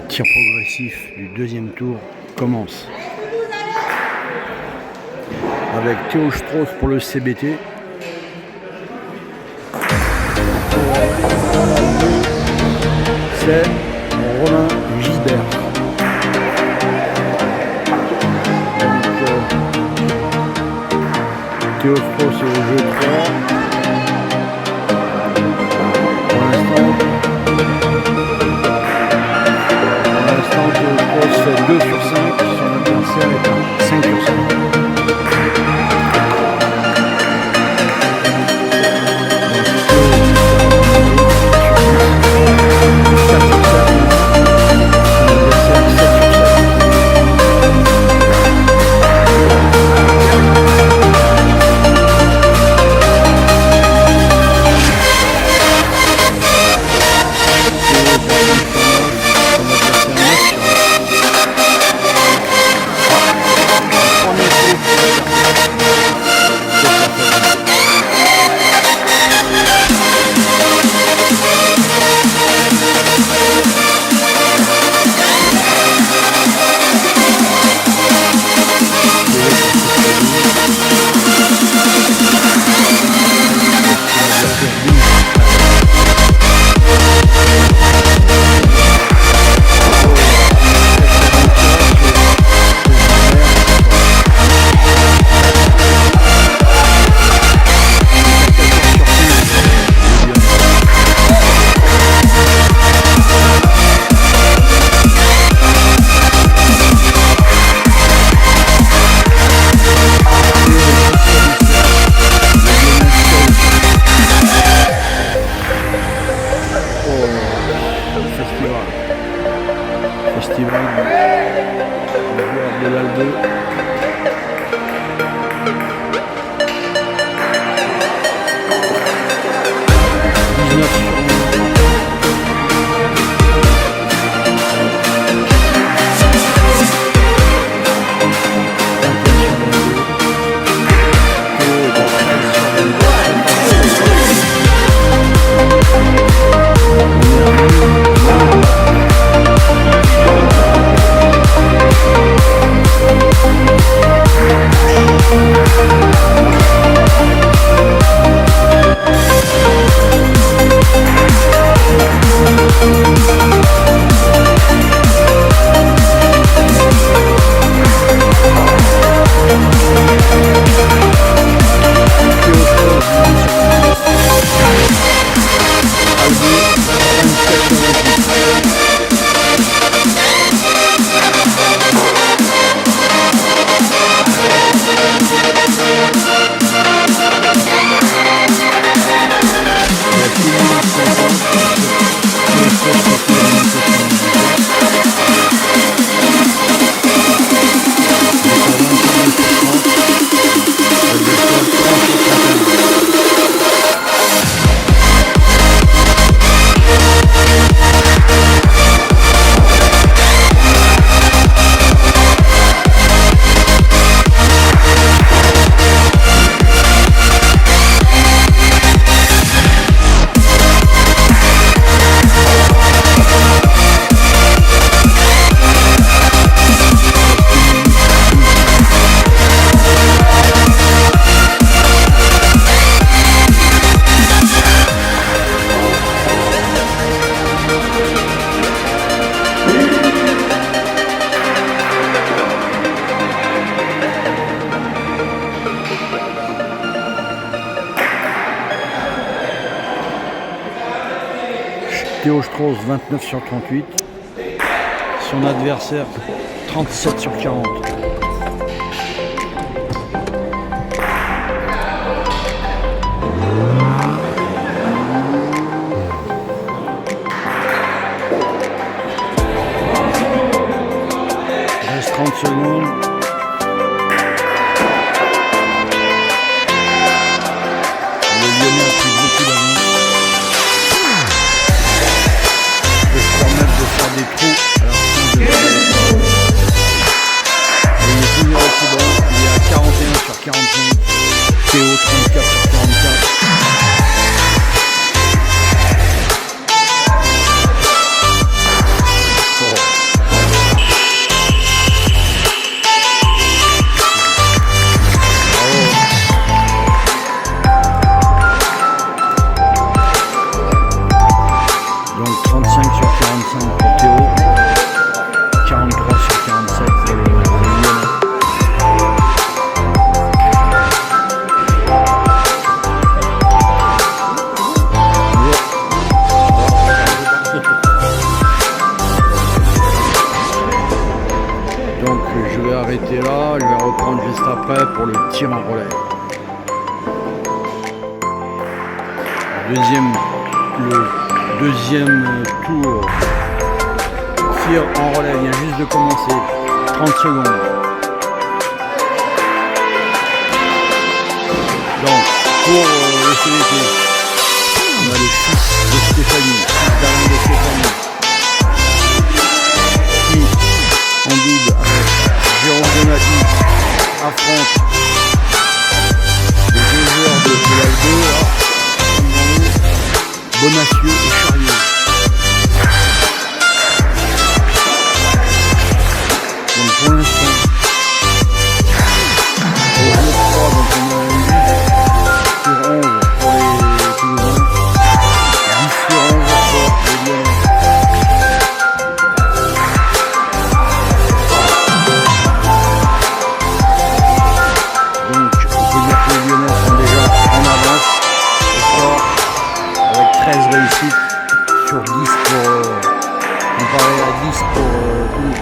tir progressif du deuxième tour commence. Avec Théo Strauss pour le CBT. C'est Romain Gisbert. Théo Strauss est au jeu 3. Pour l'instant, Théo Strauss fait 2 sur 5. Son adversaire est à 5 sur 5. Festival de l'Albe. 29 sur 38. Son adversaire 37 sur 40. Il reste 30 secondes. Le Lyonnais a pris beaucoup d'avance. Des trous à la fin de il est toujours aussi bon, il est à 41 sur 45, Théo 34 sur 44. Oh. 45 pour Théo, 43 sur 47 pour les Lyonnais. Donc je vais arrêter là, je vais reprendre juste après pour le tir en relais. Le deuxième tour, tir en relais vient juste de commencer, 30 secondes. Donc pour le CVT, on a le fils de Stéphanie, fils d'Alain de Stéphanie, qui en double avec Jérôme Donati affronte les deux joueurs de la 2. Bonacieux et Chariot. Donc pour l'instant, au jour 3, donc on a 8 sur 11 pour les Toulousains, 10 sur 11 pour les Lyonnais. Donc on peut dire que les Lyonnais sont déjà en avance au score, avec 13 réussites sur 10 pour comparé à 10 pour Toulouse.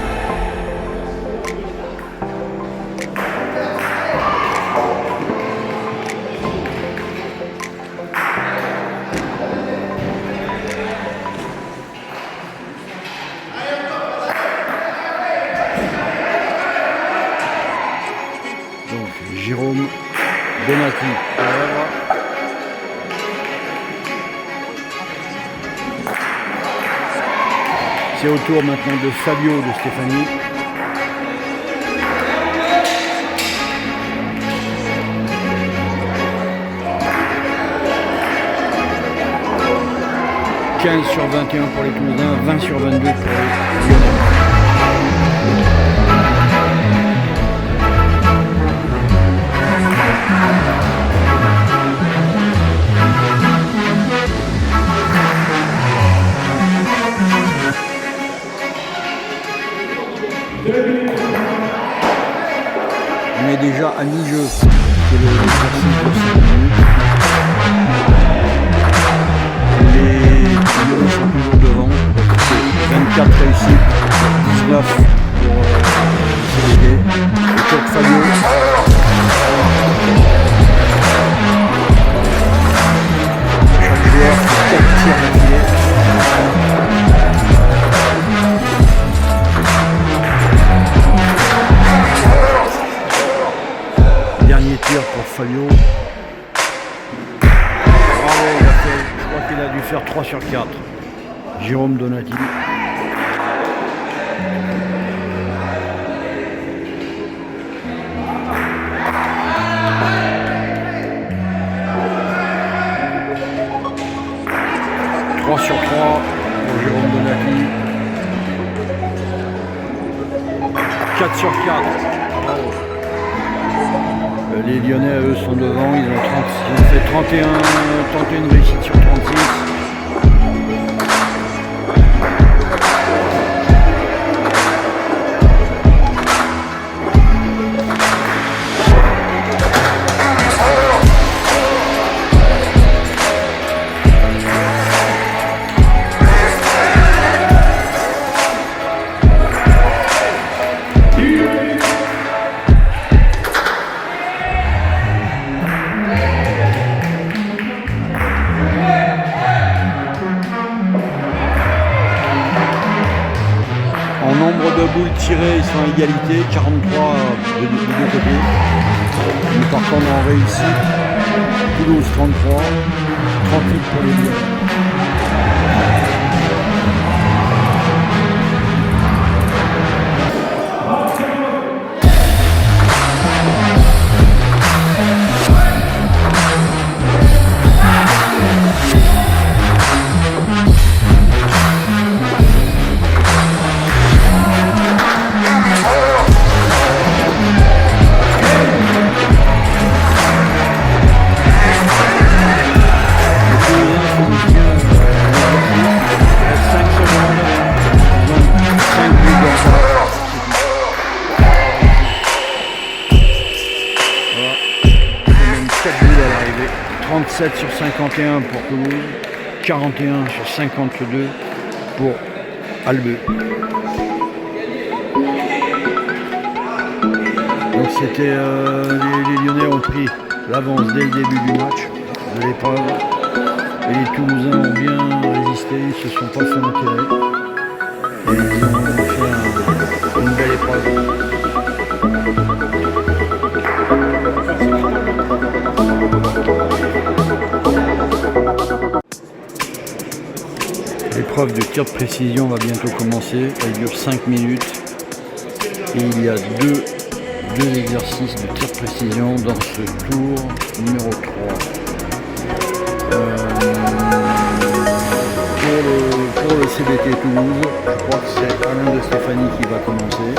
Donc Jérôme Donati à l'œuvre. C'est au tour maintenant de Fabio de Stéphanie. « 15 sur 21 pour les Toulousains, 20 sur 22 pour les Lyonnais. On est déjà à mi-jeu, c'est le exercice de 5 minutes. Les Lyonnais sont toujours devant, c'est 24 réussites, 19 pour le CDD. Le tour de Fabio. Chaque joueur fait 4 tirs d'affilée. Dernier tir pour Fabio. Bravo, je crois qu'il a dû faire 3 sur 4. Jérôme Donati. Sur 3 pour Jérôme Donati. 4 sur 4. Bravo. Les Lyonnais, eux, sont devant. Ils ont fait 31 réussites sur 36. Nombre de boules tirées, ils sont à égalité, 43 de deux côtés. Mais par contre on réussit. Toulouse 33, 38 pour les Lyonnais. 47 sur 51 pour Toulouse, 41 sur 52 pour Albeux. Donc c'était les Lyonnais ont pris l'avance dès le début du match, de l'épreuve, et les Toulousains ont bien résisté, ils se sont pas fait enterrer et ils ont fait une belle épreuve. L'épreuve de tir de précision va bientôt commencer, elle dure 5 minutes et il y a deux exercices de tir de précision dans ce tour numéro 3. Pour le CBT Toulouse, je crois que c'est Alain de Stéphanie qui va commencer,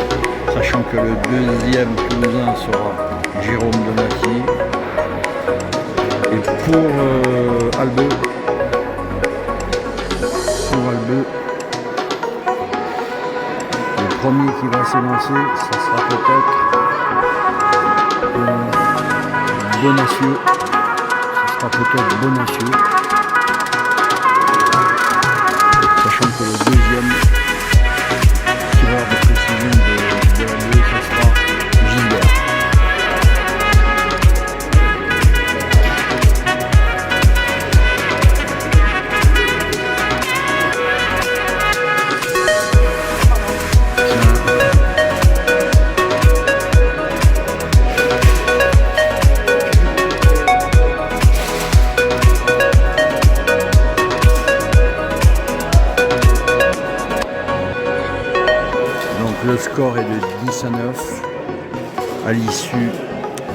sachant que le deuxième Toulousain sera Jérôme Donati. Et pour Albeux, le premier qui va s'élancer, ça sera peut-être Bonacieux. Ce sera peut-être Bonacieux. Sachant que le deuxième tireur de précision de Albeux, ça sera Gilbert. Le score est de 10-9 à l'issue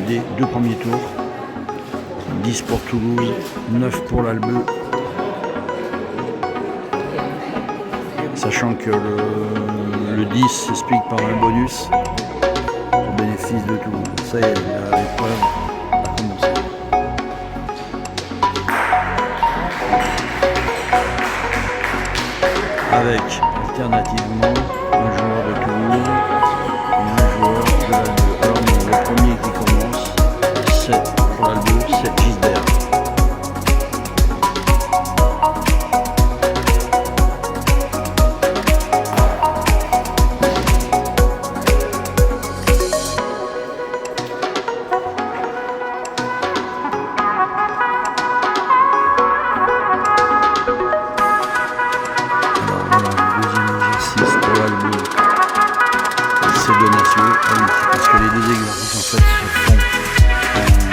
des deux premiers tours. 10 pour Toulouse, 9 pour l'Albeux. Sachant que le 10 s'explique par un bonus au bénéfice de Toulouse. Ça y est, l'épreuve a commencé. Avec alternativement un joueur de Toulouse et un joueur de l'Albeux. Alors bon, le premier qui commence, c'est pour l'Albeux, c'est Gisbert. Parce que les deux exercices en fait se font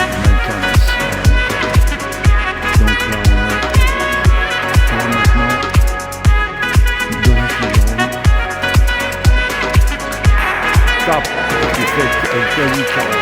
en alternance. Donc là on va maintenant donner Jérôme. Cap qui fait quasi carré.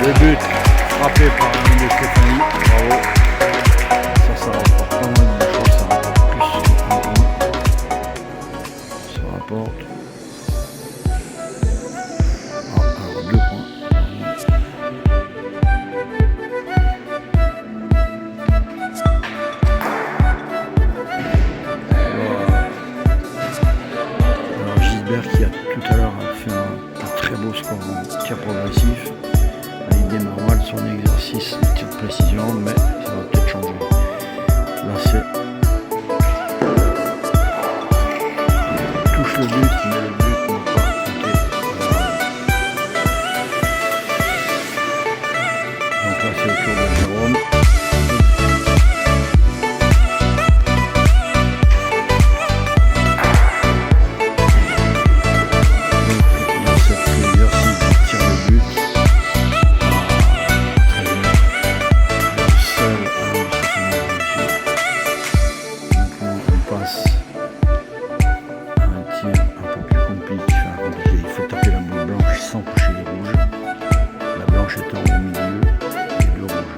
Le but frappé par Alain de Stéphanie, bravo. Ça rapporte pas moins de choses, ça rapporte plus de 1 point. Ça rapporte 2 points. Alors Gisbert qui a tout à l'heure fait un très beau score en tir progressif. Il démarre mal son exercice de tir de précision, mais ça va peut-être changer. Là c'est touche le but, mais le but n'est pas compté. Donc là c'est au tour de Jérôme. Sans toucher les rouges, la blanche étant au milieu et le rouge.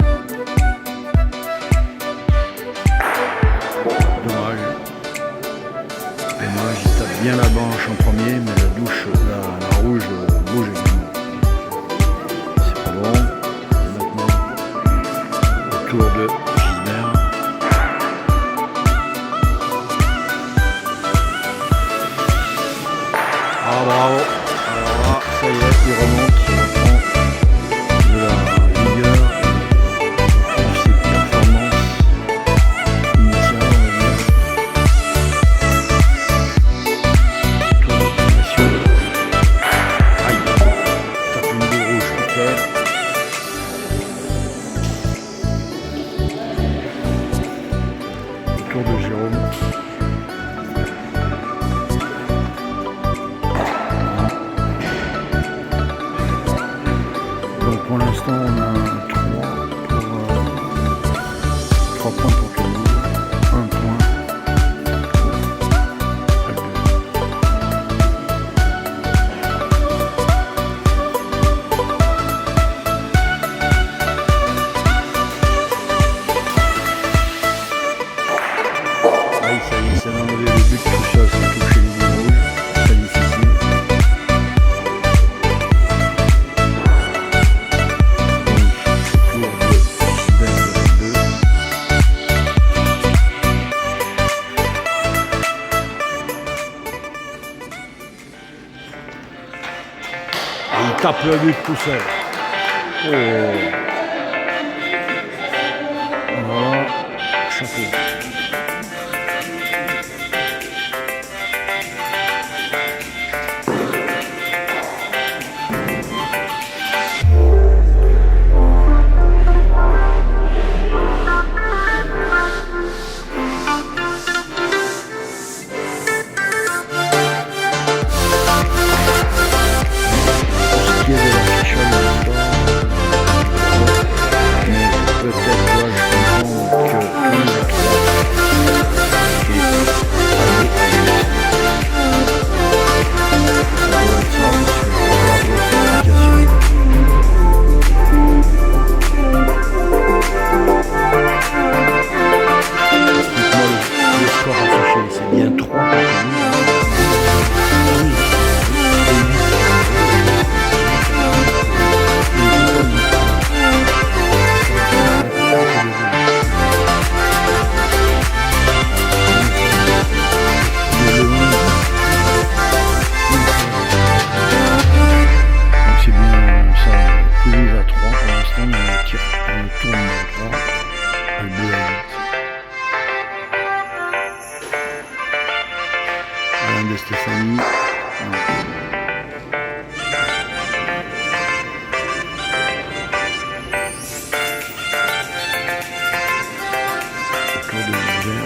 de Gisbert. Ah bravo. Alors là, ça y est, il remonte, il reprend de la vigueur et retrouve ses performances initiales, on va dire. Tour de progression. Aïe, tape une boule rouge toute seule. Le tour de Jérôme. Pour l'instant, on a 3 points pour tout le monde, 1 point. Aïe, ça y est, ça a enlevé le but, tout ça, c'est touché les boules rouges, très difficile. Il tape le but tout seul. Oh. Voilà, ça fait. De Stéphanie. Autour de l'hiver.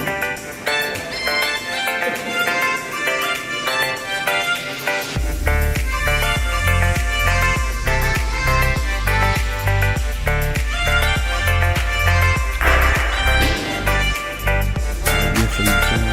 Bien fallu le faire.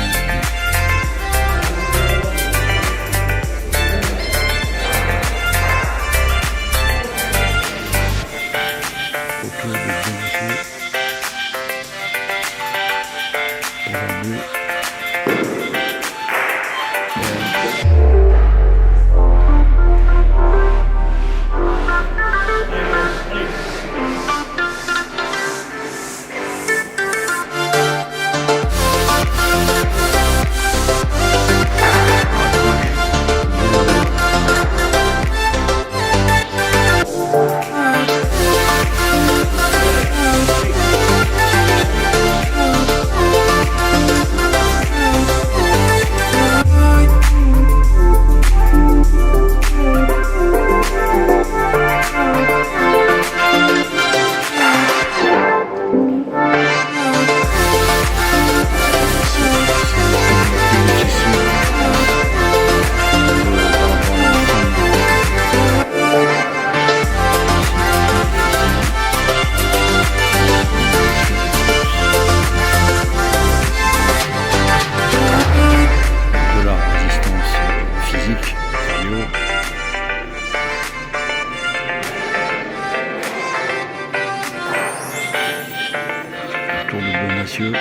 Messieurs.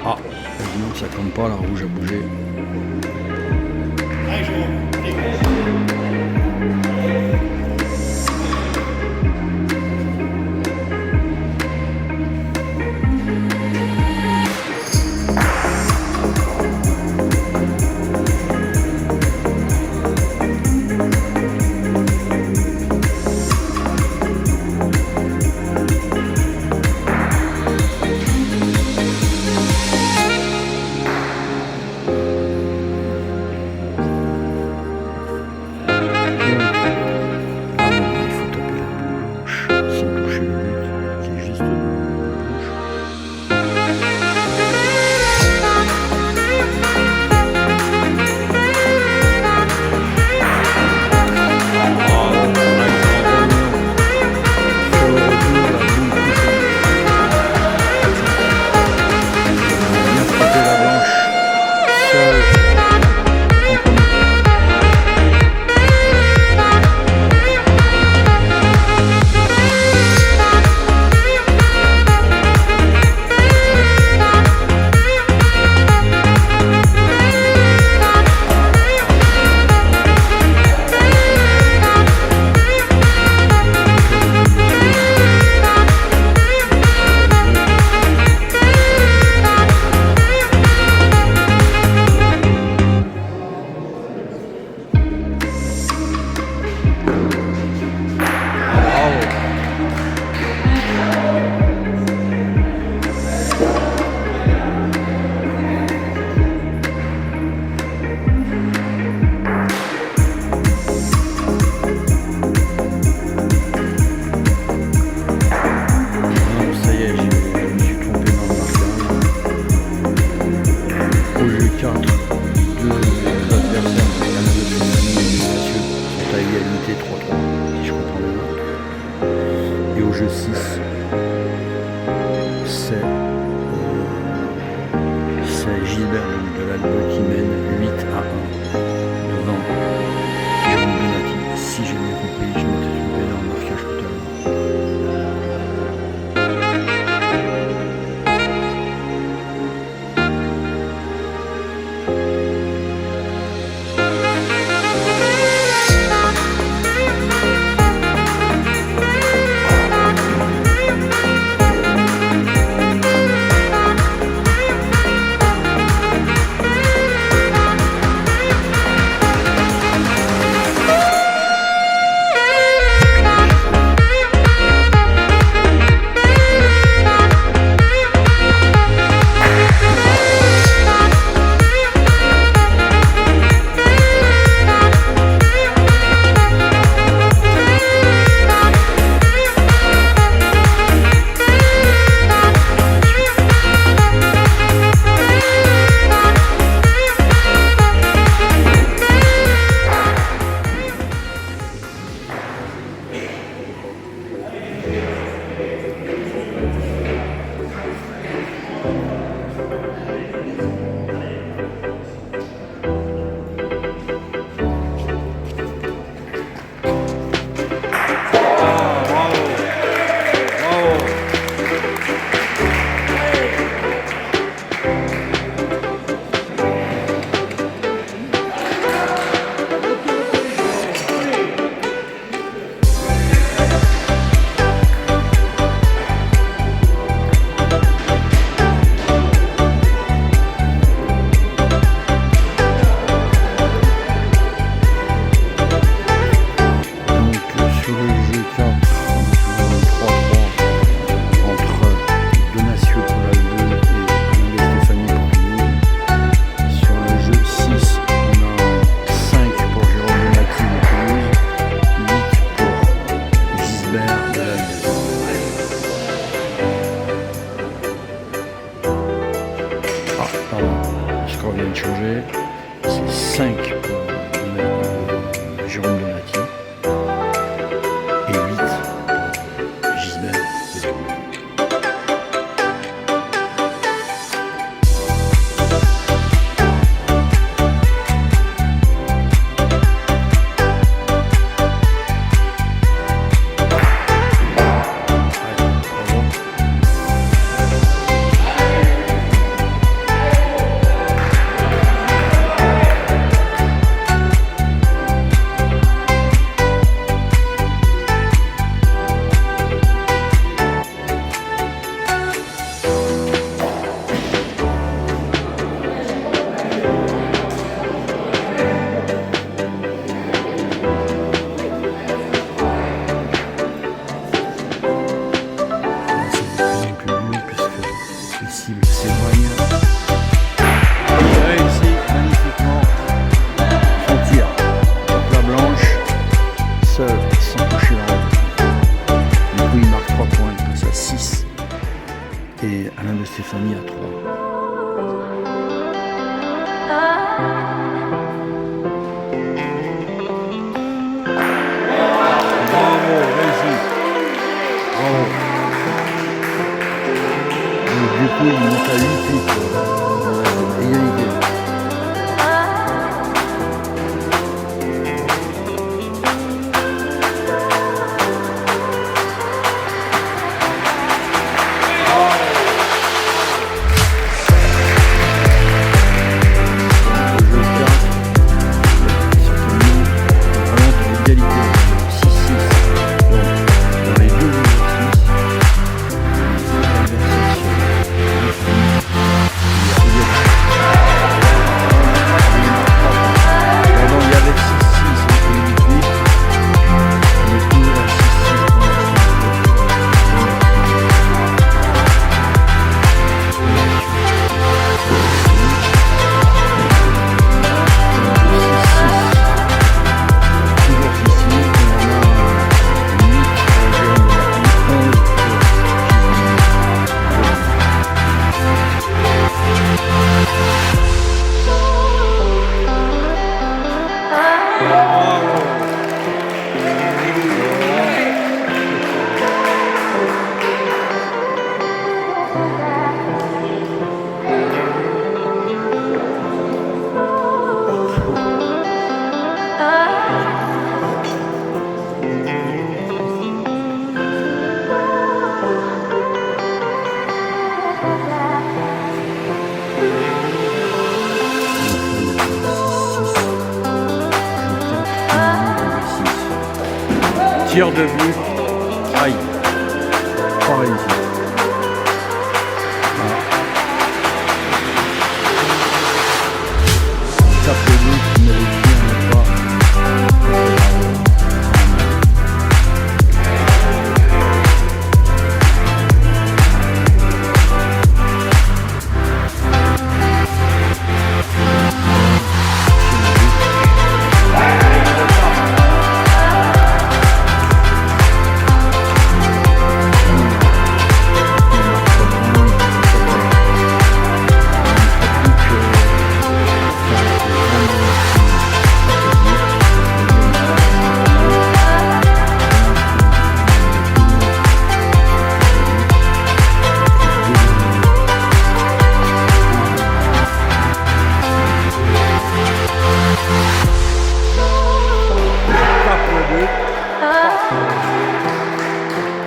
Ah, non, ça compte pas, la rouge a bougé. Allez, fait 3-3, si je comprends bien. Et au jeu 6, c'est Gilbert de l'Albe qui mène 8-1 devant Jérôme Donati. Si j'ai bien compris, je m'étais trompé dans le marquage tout à l'heure. C'est 5 pour Jérôme Donati et 8 pour Gisbert de Toulouse. Et Alain de Stéphanie à 3. Bravo, réussi. Bravo. Donc, du coup, il monte à 8 égalité. tir de but. Aïe. Pas réussi. Voilà. Tape le but, mais le tir n'est pas.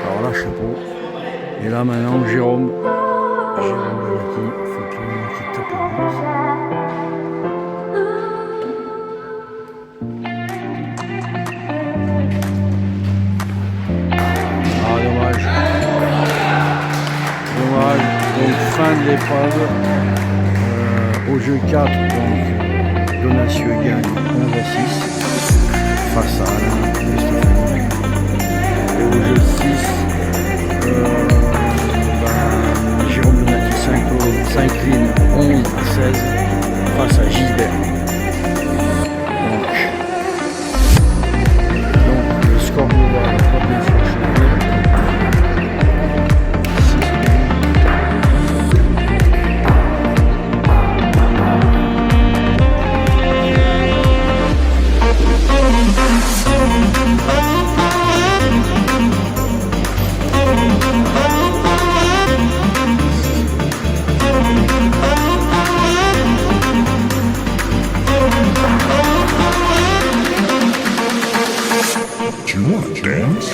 Alors là, chapeau. Et là, maintenant, Jérôme Bellotti, il faut qu'il tape le but. Ah, dommage. Dommage. Donc, fin de l'épreuve. Au jeu 4, donc, Donacieux gagne 11 à 6 face à Alain et Stéphanie. Et au jeu 6, Jérôme Bellotti s'incline 11 à 16 face à Gisbert. Donc le score global n'a pas bien sûr changé. Do you want to dance?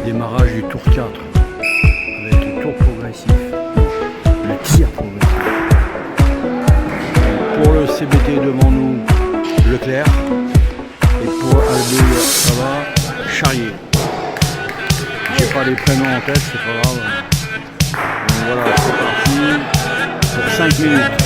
Démarrage du tour 4 avec le tour progressif, le tir progressif. Pour le CBT devant nous, Leclerc, et pour Albouille, ça va, Charrier. J'ai pas les prénoms en tête, c'est pas grave. Donc voilà, c'est parti pour 5 minutes.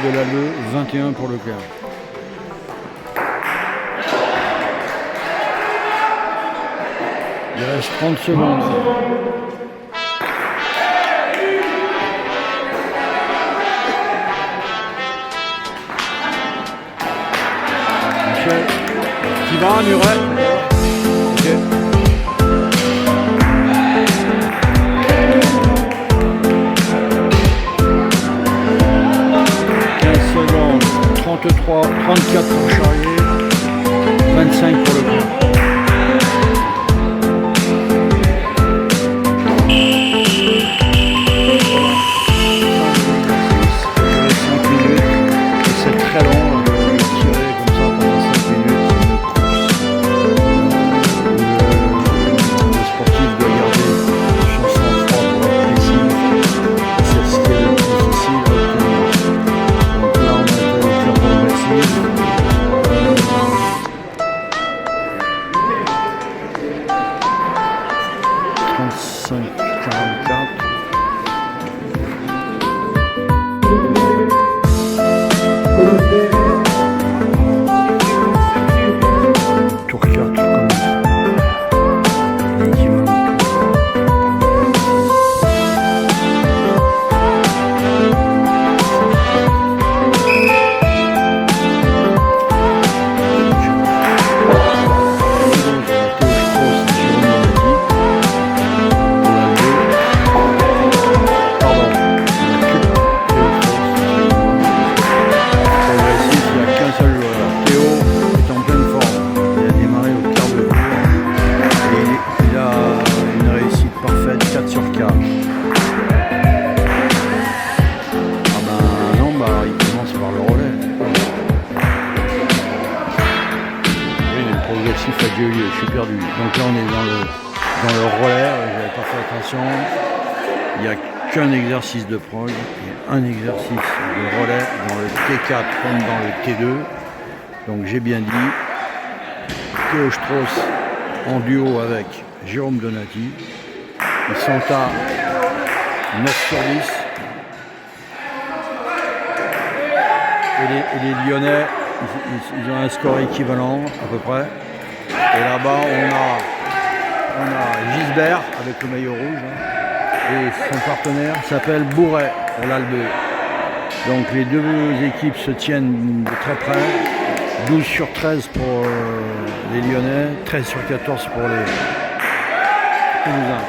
De l'Alleux, 21 pour Leclerc. Il reste 30 secondes. Michel, qui va, Muret? Ok. 33, 34 pour Charrier, 25 pour Leclerc. C'est très long de tirer comme ça pendant 5 minutes. Le sportif doit garder son sang-froid pour être précis. C'est ce qui est le plus difficile à obtenir. Donc là, on a été au cœur progressif. 35-44. Tour 4 commence. A Dieu lieu, je suis perdu. Donc là on est dans le relais, j'avais pas fait attention. Il n'y a qu'un exercice de prog et un exercice de relais dans le T4 comme dans le T2. Donc j'ai bien dit, Théo Strauss en duo avec Jérôme Donati. Ils sont à 9 sur 10. Et les Lyonnais, ils ont un score équivalent à peu près. Et là-bas, on a Gisbert avec le maillot rouge. Et son partenaire s'appelle Bourret pour l'Albeux. Donc les deux équipes se tiennent de très près. 12 sur 13 pour les Lyonnais, 13 sur 14 pour les Toulousains.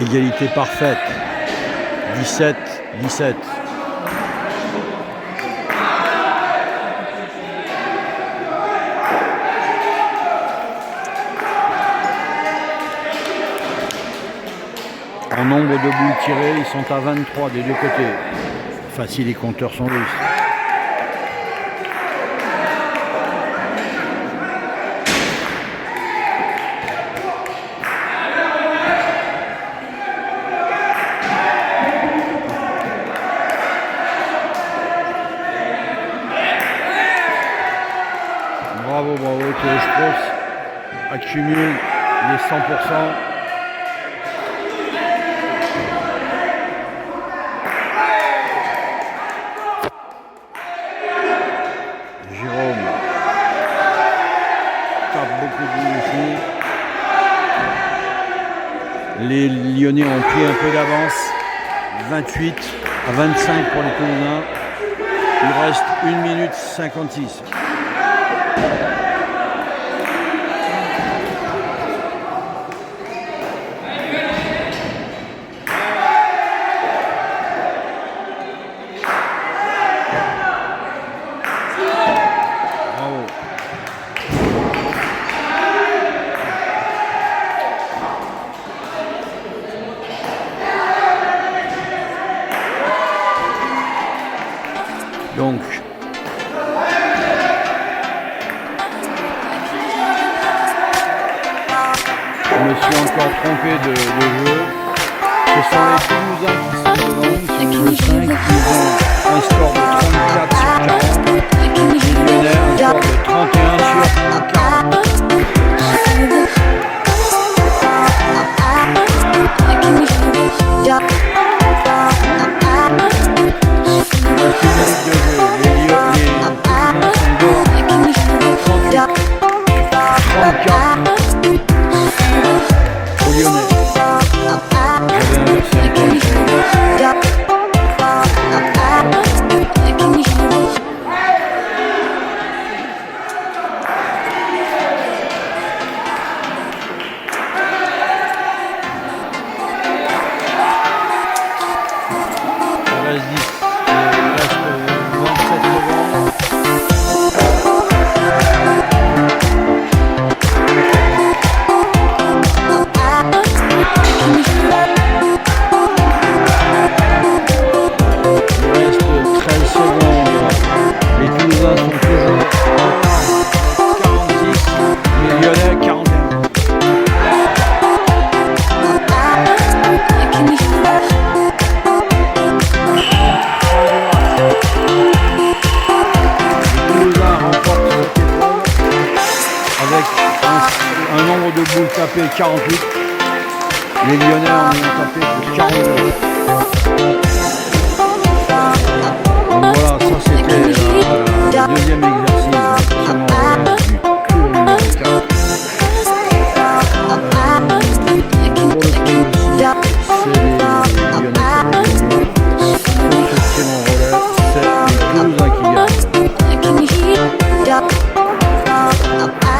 Égalité parfaite. 17-17. En nombre de boules tirées, ils sont à 23 des deux côtés. Enfin, si les compteurs sont lisses. Bravo, Théo Spross accumule les 100%. Jérôme tape beaucoup de boules ici. Les Lyonnais ont pris un peu d'avance. 28 à 25 pour les Toulousains. Il reste 1 minute 56. Donc, je me suis encore trompé de jeu. Ce sont les Toulousains qui sont devant, ils sont le 5, ils ont un score de 34 sur 40. Les Lyonnais, un score de 31 sur 40. Un nombre de boules tapées 48. Les Lyonnais en ont tapé pour 42.